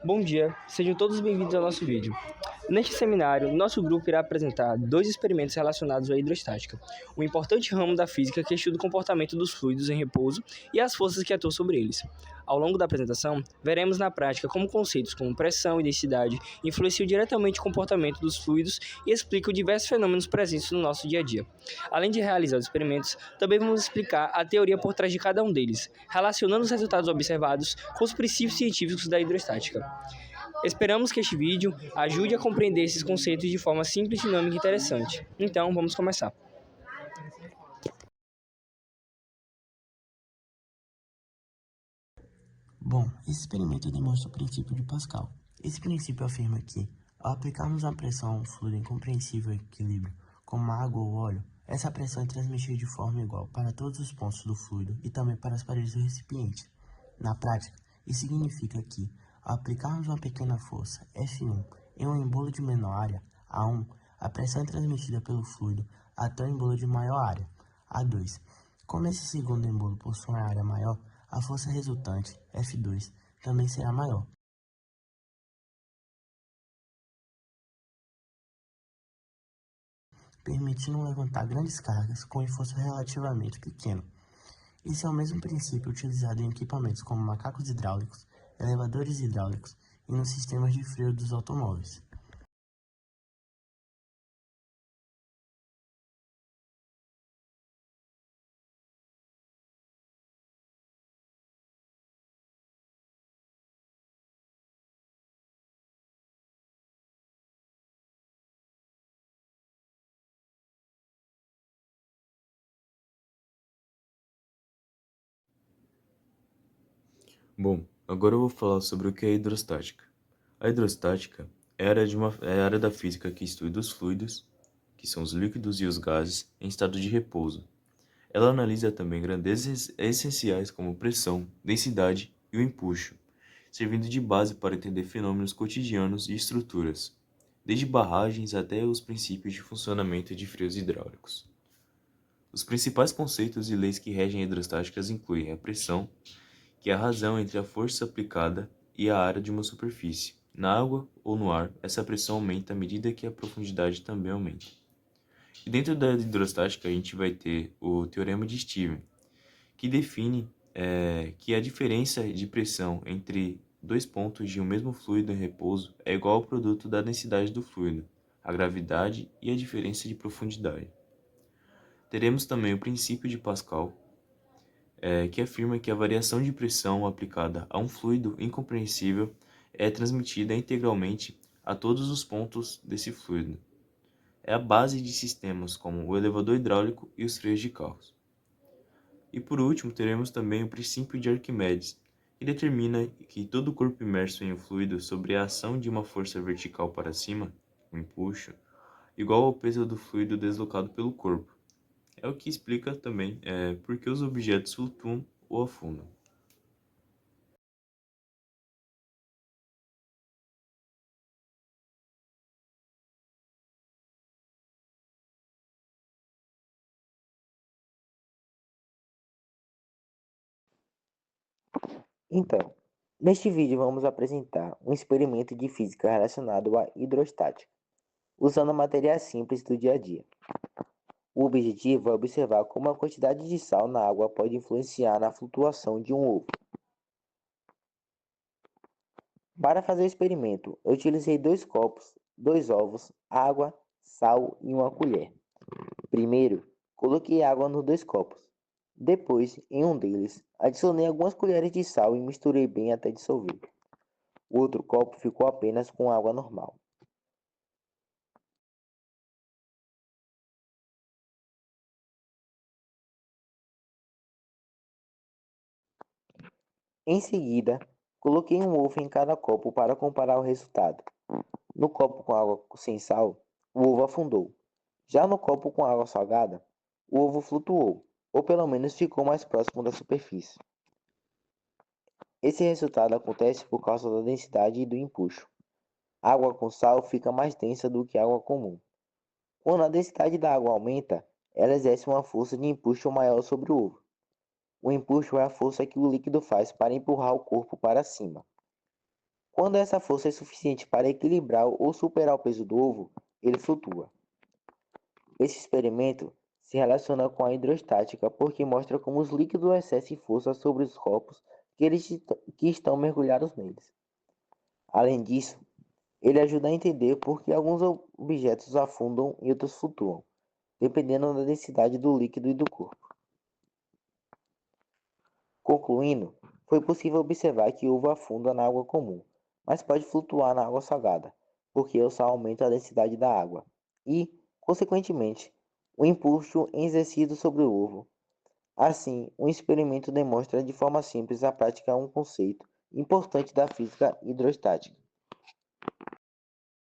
Bom dia, sejam todos bem-vindos ao nosso vídeo. Neste seminário, nosso grupo irá apresentar dois experimentos relacionados à hidrostática, um importante ramo da física que estuda o comportamento dos fluidos em repouso e as forças que atuam sobre eles. Ao longo da apresentação, veremos na prática como conceitos como pressão e densidade influenciam diretamente o comportamento dos fluidos e explicam diversos fenômenos presentes no nosso dia a dia. Além de realizar os experimentos, também vamos explicar a teoria por trás de cada um deles, relacionando os resultados observados com os princípios científicos da hidrostática. Esperamos que este vídeo ajude a compreender esses conceitos de forma simples, dinâmica e interessante. Então, vamos começar. Bom, esse experimento demonstra o princípio de Pascal. Esse princípio afirma que, ao aplicarmos uma pressão a um fluido em compreensível equilíbrio, como a água ou óleo, essa pressão é transmitida de forma igual para todos os pontos do fluido e também para as paredes do recipiente. Na prática, isso significa que, ao aplicarmos uma pequena força, F1, em um embolo de menor área, A1, a pressão é transmitida pelo fluido até o embolo de maior área, A2. Como esse segundo embolo possui uma área maior, a força resultante, F2, também será maior. Permitindo levantar grandes cargas com esforço relativamente pequeno. Esse é o mesmo princípio utilizado em equipamentos como macacos hidráulicos, elevadores hidráulicos e nos sistemas de freio dos automóveis. Bom, agora eu vou falar sobre o que é hidrostática. A hidrostática é a área da física que estuda os fluidos, que são os líquidos e os gases, em estado de repouso. Ela analisa também grandezas essenciais como pressão, densidade e o empuxo, servindo de base para entender fenômenos cotidianos e estruturas, desde barragens até os princípios de funcionamento de freios hidráulicos. Os principais conceitos e leis que regem a hidrostática incluem a pressão, que é a razão entre a força aplicada e a área de uma superfície. Na água ou no ar, essa pressão aumenta à medida que a profundidade também aumenta. E dentro da hidrostática, a gente vai ter o teorema de Stevens, que define que a diferença de pressão entre dois pontos de um mesmo fluido em repouso é igual ao produto da densidade do fluido, a gravidade e a diferença de profundidade. Teremos também o princípio de Pascal, que afirma que a variação de pressão aplicada a um fluido incompreensível é transmitida integralmente a todos os pontos desse fluido. É a base de sistemas como o elevador hidráulico e os freios de carros. E por último, teremos também o princípio de Arquimedes, que determina que todo corpo imerso em um fluido sobre a ação de uma força vertical para cima, um empuxo, igual ao peso do fluido deslocado pelo corpo. É o que explica também por que os objetos flutuam ou afundam. Então, neste vídeo vamos apresentar um experimento de física relacionado à hidrostática, usando materiais simples do dia a dia. O objetivo é observar como a quantidade de sal na água pode influenciar na flutuação de um ovo. Para fazer o experimento, eu utilizei 2 copos, 2 ovos, água, sal e uma colher. Primeiro, coloquei água nos 2 copos. Depois, em um deles, adicionei algumas colheres de sal e misturei bem até dissolver. O outro copo ficou apenas com água normal. Em seguida, coloquei um ovo em cada copo para comparar o resultado. No copo com água sem sal, o ovo afundou. Já no copo com água salgada, o ovo flutuou, ou pelo menos ficou mais próximo da superfície. Esse resultado acontece por causa da densidade e do empuxo. Água com sal fica mais densa do que água comum. Quando a densidade da água aumenta, ela exerce uma força de empuxo maior sobre o ovo. O empuxo é a força que o líquido faz para empurrar o corpo para cima. Quando essa força é suficiente para equilibrar ou superar o peso do ovo, ele flutua. Esse experimento se relaciona com a hidrostática porque mostra como os líquidos exercem força sobre os corpos que estão mergulhados neles. Além disso, ele ajuda a entender por que alguns objetos afundam e outros flutuam, dependendo da densidade do líquido e do corpo. Concluindo, foi possível observar que o ovo afunda na água comum, mas pode flutuar na água salgada, porque o sal aumenta a densidade da água e, consequentemente, o impulso exercido sobre o ovo. Assim, o experimento demonstra de forma simples a prática um conceito importante da física hidrostática.